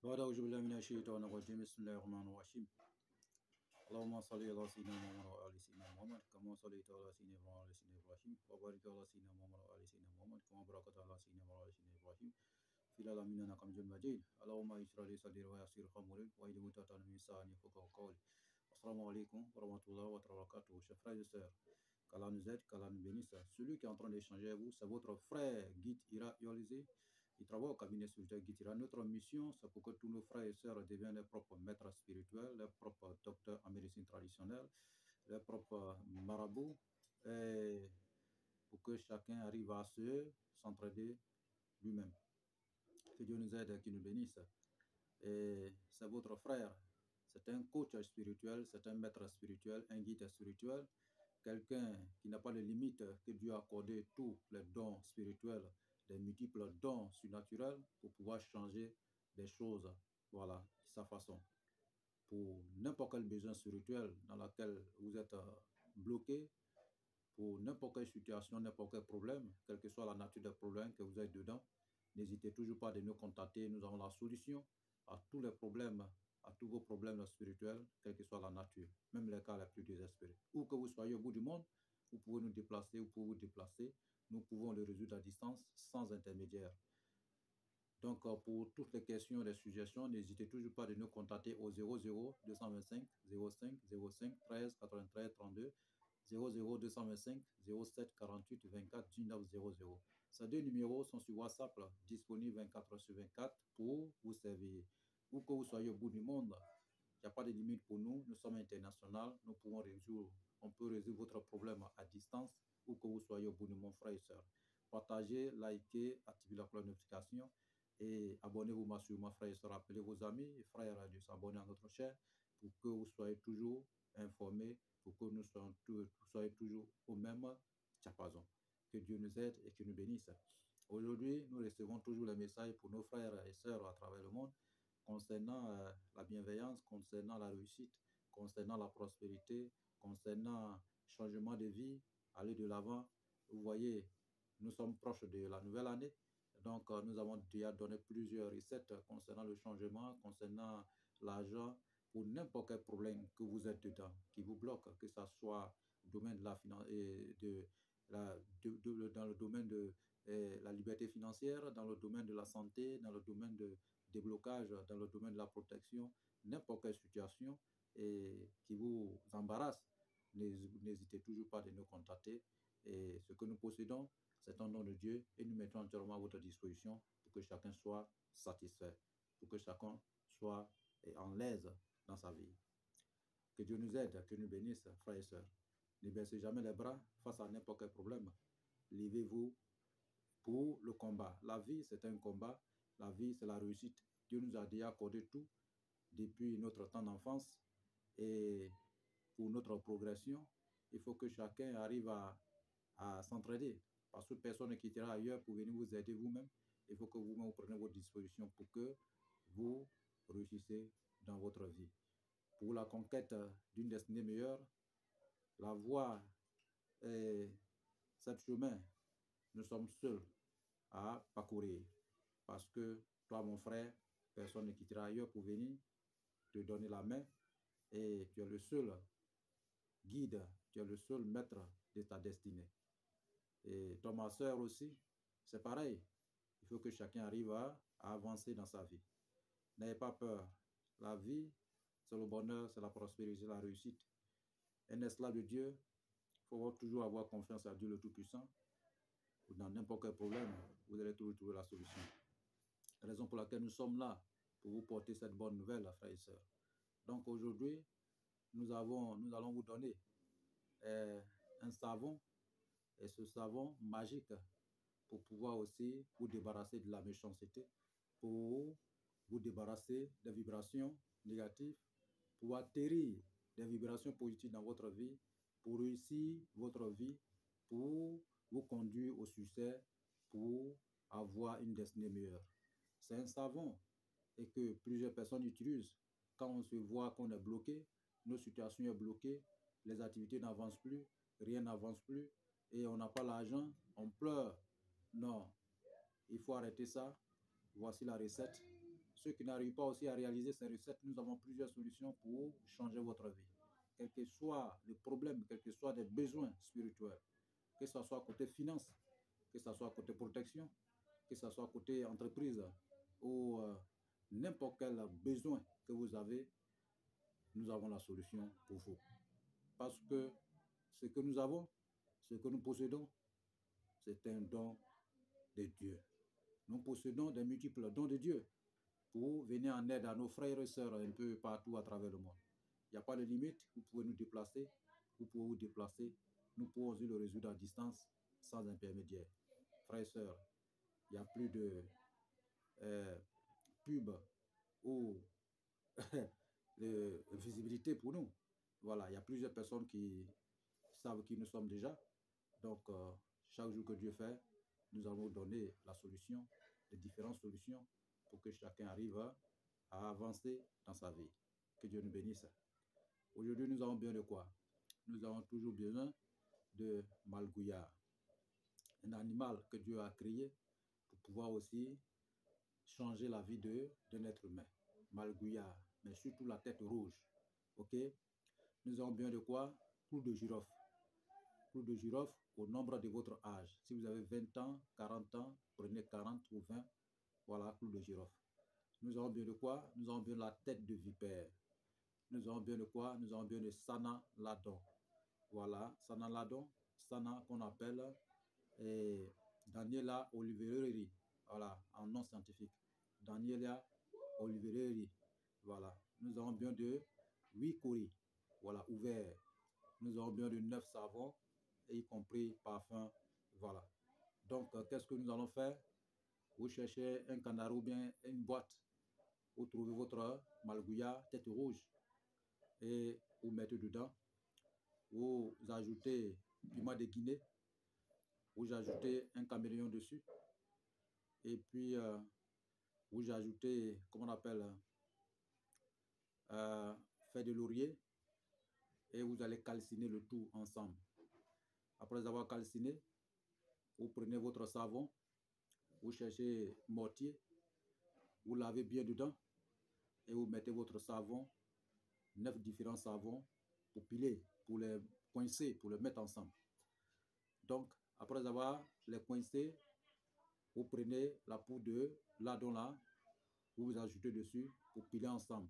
بعد أعوذ بالله من الشيطان الرجيم بسم الله الرحمن الرحيم اللهم صل على سيدنا محمد وعلى سيدنا محمد كما صليت على سيدنا إبراهيم وعلى سيدنا إبراهيم وبارك على سيدنا محمد وعلى سيدنا محمد كما باركت على سيدنا إبراهيم وعلى سيدنا إبراهيم في العالمين إنك حميد مجيد اللهم اشرح لي صدري ويسر أمري واحلل عقدة من لساني يفقهوا قولي. Assalamu alaikum wa rahmatullahi wa barakatuh. Chers frères et sœurs, qu'Allah nous aide, qu'Allah nous bénisse. Celui qui est en train d'échanger avec vous, c'est votre frère Guide Ira Yolisé. Il travaille au cabinet spirituel Guide Ira. Notre mission, c'est pour que tous nos frères et sœurs deviennent leurs propres maîtres spirituels, leurs propres docteurs en médecine traditionnelle, leurs propres marabouts, et pour que chacun arrive à s'entraider lui-même. Que Dieu nous aide et qu'il nous bénisse. Et c'est votre frère. C'est un coach spirituel, c'est un maître spirituel, un guide spirituel, quelqu'un qui n'a pas de limite, que Dieu a accordé tous les dons spirituels, des multiples dons surnaturels pour pouvoir changer des choses, voilà, de sa façon. Pour n'importe quel besoin spirituel dans lequel vous êtes bloqué, pour n'importe quelle situation, n'importe quel problème, quelle que soit la nature des problèmes que vous êtes dedans, n'hésitez toujours pas de nous contacter, nous avons la solution à tous les problèmes, à tous vos problèmes spirituels, quelle que soit la nature, même les cas les plus désespérés. Où que vous soyez au bout du monde, vous pouvez nous déplacer, vous pouvez vous déplacer, nous pouvons le résoudre à distance sans intermédiaire. Donc, pour toutes les questions, les suggestions, n'hésitez toujours pas de nous contacter au 00 225 05 05 13 93 32 00 225 07 48 24 19 00. Ces deux numéros sont sur WhatsApp, disponibles 24/24 pour vous servir. Où que vous soyez au bout du monde, il n'y a pas de limite pour nous. Nous sommes internationaux. Nous pouvons on peut résoudre votre problème à distance, où que vous soyez au bout du monde, frères et sœurs. Partagez, likez, activez la cloche de notification et abonnez-vous sûrement, frères et sœurs. Appelez vos amis et frères de s'abonner à notre chaîne pour que vous soyez toujours informés, pour que nous soyons toujours au même diapason. Que Dieu nous aide et que nous bénisse. Aujourd'hui, nous recevons toujours les messages pour nos frères et sœurs à travers le monde concernant la bienveillance, concernant la réussite, concernant la prospérité, concernant le changement de vie, aller de l'avant. Vous voyez, nous sommes proches de la nouvelle année. Donc, nous avons déjà donné plusieurs recettes concernant le changement, concernant l'argent, pour n'importe quel problème que vous êtes dedans, qui vous bloque, que ce soit le domaine de la finance, dans le domaine de la liberté financière, dans le domaine de la santé, dans le domaine de déblocage, dans le domaine de la protection, n'importe quelle situation qui vous embarrasse, n'hésitez toujours pas de nous contacter. Et ce que nous possédons, c'est un don de Dieu et nous mettons entièrement à votre disposition pour que chacun soit satisfait, pour que chacun soit en l'aise dans sa vie. Que Dieu nous aide, que nous bénisse, frères et sœurs. Ne baissez jamais les bras face à n'importe quel problème. Levez-vous pour le combat. La vie, c'est un combat. La vie, c'est la réussite. Dieu nous a déjà accordé tout depuis notre temps d'enfance. Et pour notre progression, il faut que chacun arrive à s'entraider. Parce que personne ne quittera ailleurs pour venir vous aider vous-même. Il faut que vous-même vous preniez vos dispositions pour que vous réussissez dans votre vie. Pour la conquête d'une destinée meilleure, la voie est cette chemin. Nous sommes seuls à parcourir. Parce que toi, mon frère, personne ne quittera ailleurs pour venir te donner la main. Et tu es le seul guide, tu es le seul maître de ta destinée. Et toi, ma soeur aussi, c'est pareil. Il faut que chacun arrive à avancer dans sa vie. N'ayez pas peur. La vie, c'est le bonheur, c'est la prospérité, la réussite. Un esclave de Dieu, il faut toujours avoir confiance à Dieu le Tout-Puissant. Dans n'importe quel problème, vous allez toujours trouver la solution. La raison pour laquelle nous sommes là, pour vous porter cette bonne nouvelle, frères et sœurs. Donc aujourd'hui, nous allons vous donner un savon, et ce savon magique, pour pouvoir aussi vous débarrasser de la méchanceté, pour vous débarrasser des vibrations négatives, pour atterrir des vibrations positives dans votre vie, pour réussir votre vie, pour vous conduire au succès, pour avoir une destinée meilleure. C'est un savon et que plusieurs personnes utilisent quand on se voit qu'on est bloqué, nos situations sont bloquées, les activités n'avancent plus, rien n'avance plus et on n'a pas l'argent, on pleure. Non, il faut arrêter ça. Voici la recette. ceux qui n'arrivent pas aussi à réaliser ces recettes, nous avons plusieurs solutions pour changer votre vie. Quel que soit le problème, quels que soient les besoins spirituels, que ce soit côté finance, que ce soit côté protection, que ce soit côté entreprise ou n'importe quel besoin que vous avez, nous avons la solution pour vous. Parce que ce que nous avons, ce que nous possédons, c'est un don de Dieu. Nous possédons des multiples dons de Dieu pour venir en aide à nos frères et sœurs un peu partout à travers le monde. Il n'y a pas de limite, vous pouvez nous déplacer, vous pouvez vous déplacer, nous pouvons aussi le résoudre à distance sans intermédiaire. Frères et sœurs, il n'y a plus de pub ou de visibilité pour nous. Voilà, il y a plusieurs personnes qui savent qui nous sommes déjà. Donc, chaque jour que Dieu fait, nous allons donner la solution, les différentes solutions pour que chacun arrive à avancer dans sa vie. Que Dieu nous bénisse. Aujourd'hui, nous avons besoin de quoi? Nous avons toujours besoin de malgouillard, un animal que Dieu a créé pour pouvoir aussi changer la vie d'un être humain. Malgouillard, mais surtout la tête rouge. Ok? Nous avons besoin de quoi? Clou de girofle. Clou de girofle au nombre de votre âge. Si vous avez 20 ans, 40 ans, prenez 40 ou 20. Voilà, clou de girofle. Nous avons besoin de quoi? Nous avons besoin de la tête de vipère. Nous avons besoin de quoi? Nous avons besoin de Sana Ladon. Voilà, Sana Ladon. Sana qu'on appelle Daniela oliveri. Voilà, en nom scientifique. Daniela oliveri. Voilà. Nous avons besoin de 8 coris. Voilà, ouvert. Nous avons besoin de 9 savons, y compris parfum. Voilà. Donc, qu'est-ce que nous allons faire? Vous cherchez un canard ou bien une boîte. Vous trouvez votre malgouillard, tête rouge. Et vous mettez dedans. Vous ajoutez piment de Guinée. Vous ajoutez un caméléon dessus. Et puis, vous ajoutez, comment on appelle, feuille de laurier. Et vous allez calciner le tout ensemble. Après avoir calciné, vous prenez votre savon, vous cherchez mortier, vous lavez bien dedans et vous mettez votre savon, 9 différents savons pour piler, pour les coincer, pour les mettre ensemble. Donc, après avoir les coincés, vous prenez la poudre de ladon là, vous ajoutez dessus pour piler ensemble.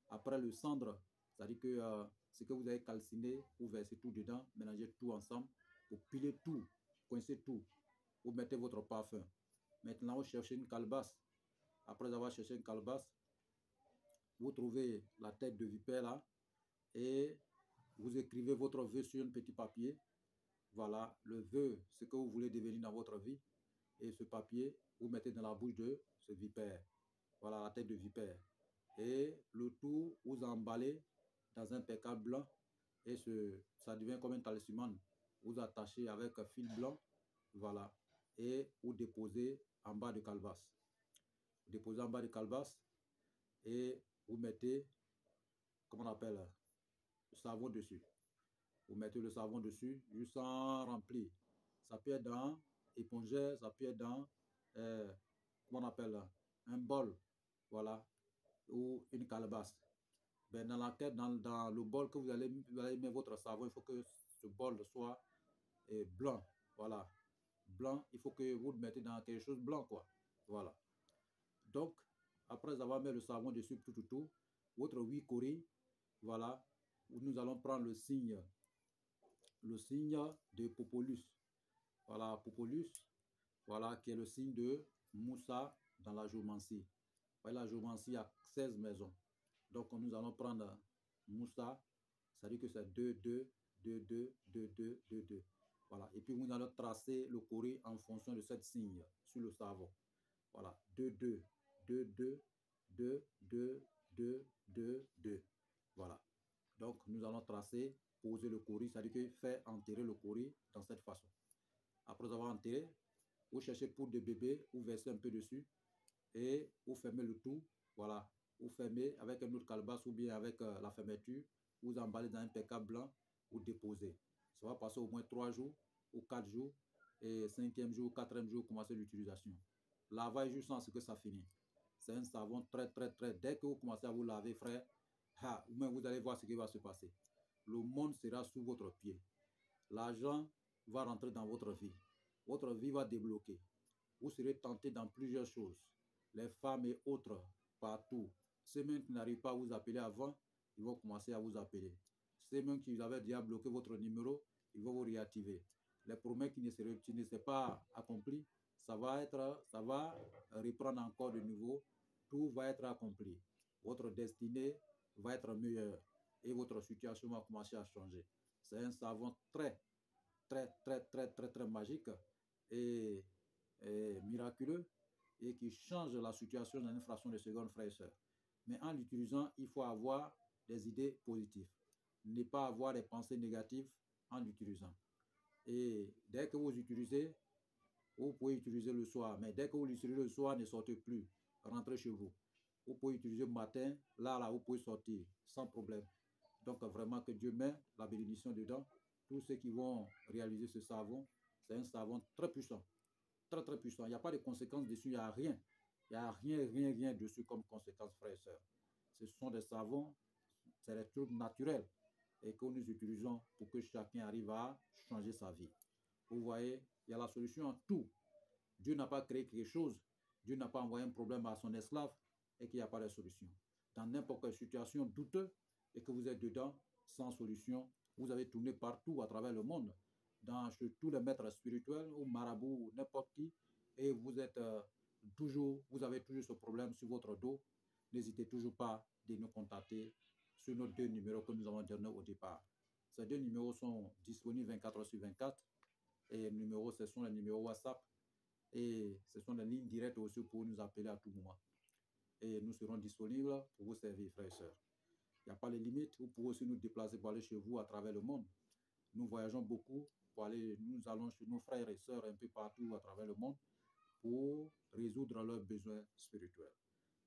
Après le cendre, c'est-à-dire que ce que vous avez calciné, vous versez tout dedans, mélangez tout ensemble pour piler tout, coincer tout. Vous mettez votre parfum. Maintenant, vous cherchez une calebasse. Après avoir cherché une calebasse, vous trouvez la tête de vipère là et vous écrivez votre vœu sur un petit papier. Voilà, le vœu, ce que vous voulez devenir dans votre vie. Et ce papier, vous mettez dans la bouche de ce vipère. Voilà, la tête de vipère. Et le tout, vous emballez dans un percale blanc et ça devient comme un talisman. Vous attachez avec un fil blanc, voilà, et vous déposez en bas de calebasse. Vous déposez en bas de calebasse et vous mettez, comment on appelle, le savon dessus. Vous mettez le savon dessus, juste en rempli. Ça peut être dans épongère, ça peut être dans, comment on appelle, un bol, voilà, ou une calebasse. Ben, dans le bol que vous allez mettre votre savon, il faut que ce bol soit blanc, voilà, blanc. Il faut que vous le mettez dans quelque chose de blanc, quoi, voilà. Donc, après avoir mis le savon dessus, tout, votre 8 coris, voilà, nous allons prendre le signe de Popolus. Voilà, Popolus, voilà, qui est le signe de Moussa dans la géomancie. Voilà, la géomancie a 16 maisons. Donc, nous allons prendre Moussa, c'est-à-dire que c'est 2, 2, 2, 2, 2, 2, 2, 2. Voilà, et puis nous allons tracer le courrier en fonction de cette signe sur le savon. Voilà, 2, 2, 2, 2, 2, 2, 2, 2, 2. Voilà. Donc, nous allons tracer, poser le courrier, c'est-à-dire que faire enterrer le courrier dans cette façon. Après avoir enterré, vous cherchez poudre de bébé, vous versez un peu dessus et vous fermez le tout. Voilà, vous fermez avec un autre calebasse ou bien avec la fermeture, vous emballez dans un percale blanc, vous déposez. Ça va passer au moins 3 jours ou 4 jours et 5e jour, 4e jour, commencez l'utilisation. Lavage juste à ce que ça finisse. c'est un savon très. Dès que vous commencez à vous laver, frère, vous allez voir ce qui va se passer. Le monde sera sous votre pied. L'argent va rentrer dans votre vie. Votre vie va débloquer. Vous serez tenté dans plusieurs choses. Les femmes et autres, partout. Ceux même qui n'arrivent pas à vous appeler avant, ils vont commencer à vous appeler. Ceux même qui avaient déjà bloqué votre numéro, ils vont vous réactiver. Les promesses qui ne s'est pas accomplies, ça va reprendre encore de nouveau. Tout va être accompli. Votre destinée va être meilleure et votre situation va commencer à changer. C'est un savon très magique et miraculeux et qui change la situation dans une fraction de seconde, frères et sœurs. Mais en l'utilisant, il faut avoir des idées positives. Ne pas avoir des pensées négatives en l'utilisant. Et dès que vous utilisez, vous pouvez utiliser le soir. Mais dès que vous l'utilisez le soir, ne sortez plus. Rentrez chez vous. Vous pouvez utiliser le matin. Là, vous pouvez sortir sans problème. Donc, vraiment que Dieu met la bénédiction dedans. Tous ceux qui vont réaliser ce savon, c'est un savon très puissant. Très puissant. Il n'y a pas de conséquences dessus. Il n'y a rien. Il n'y a rien dessus comme conséquence, frères et sœurs. Ce sont des savons, c'est des trucs naturels et que nous utilisons pour que chacun arrive à changer sa vie. Vous voyez, il y a la solution à tout. Dieu n'a pas créé quelque chose. Dieu n'a pas envoyé un problème à son esclave et qu'il n'y a pas de solution. Dans n'importe quelle situation douteuse et que vous êtes dedans, sans solution, vous avez tourné partout à travers le monde, chez tous les maîtres spirituels ou marabouts ou n'importe qui, et vous êtes vous avez toujours ce problème sur votre dos. N'hésitez toujours pas de nous contacter sur nos 2 numéros que nous avons donnés au départ. Ces 2 numéros sont disponibles 24h/24 et ce sont les numéros WhatsApp et ce sont les lignes directes aussi pour nous appeler à tout moment. Et nous serons disponibles pour vous servir, frères et sœurs. Il n'y a pas de limite. Vous pouvez aussi nous déplacer pour aller chez vous à travers le monde. Nous voyageons beaucoup nous allons chez nos frères et sœurs un peu partout à travers le monde pour résoudre leurs besoins spirituels.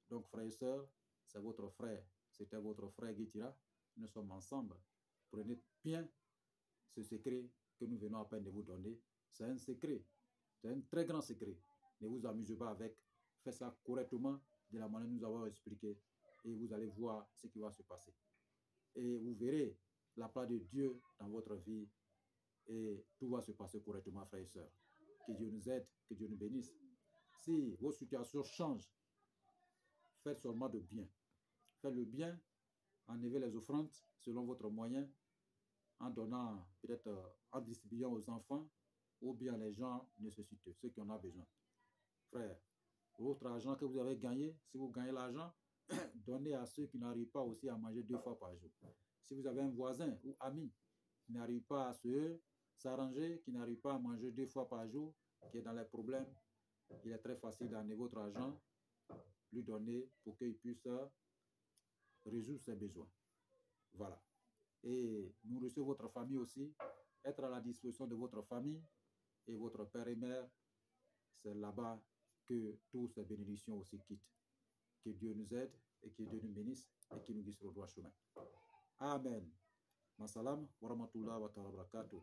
Donc, frères et sœurs, c'est votre frère. C'était votre frère Guitira. Nous sommes ensemble. Prenez bien ce secret que nous venons à peine de vous donner. C'est un secret. C'est un très grand secret. Ne vous amusez pas avec. Faites ça correctement de la manière que nous avons expliqué et vous allez voir ce qui va se passer. Et vous verrez la part de Dieu dans votre vie et tout va se passer correctement, frères et sœurs. Que Dieu nous aide, que Dieu nous bénisse. Si vos situations changent, faites seulement de bien. Faites le bien, enlevez les offrandes selon votre moyen, en donnant, peut-être en distribuant aux enfants ou bien les gens nécessiteux, ceux qui en ont besoin. Frère, votre argent que vous avez gagné, si vous gagnez l'argent, donnez à ceux qui n'arrivent pas aussi à manger 2 fois par jour. Si vous avez un voisin ou ami qui n'arrive pas à s'arranger, qui n'arrive pas à manger 2 fois par jour, qui est dans les problèmes, il est très facile d'amener votre argent, lui donner pour qu'il puisse résoudre ses besoins. Voilà. Et nous recevons votre famille aussi, être à la disposition de votre famille et votre père et mère. C'est là-bas que toutes ces bénédictions aussi quittent. Que Dieu nous aide et que Dieu nous bénisse et qu'il nous guide sur le droit chemin. Amen. Masalam wa rahmatullah wa ta'ala barakatuh.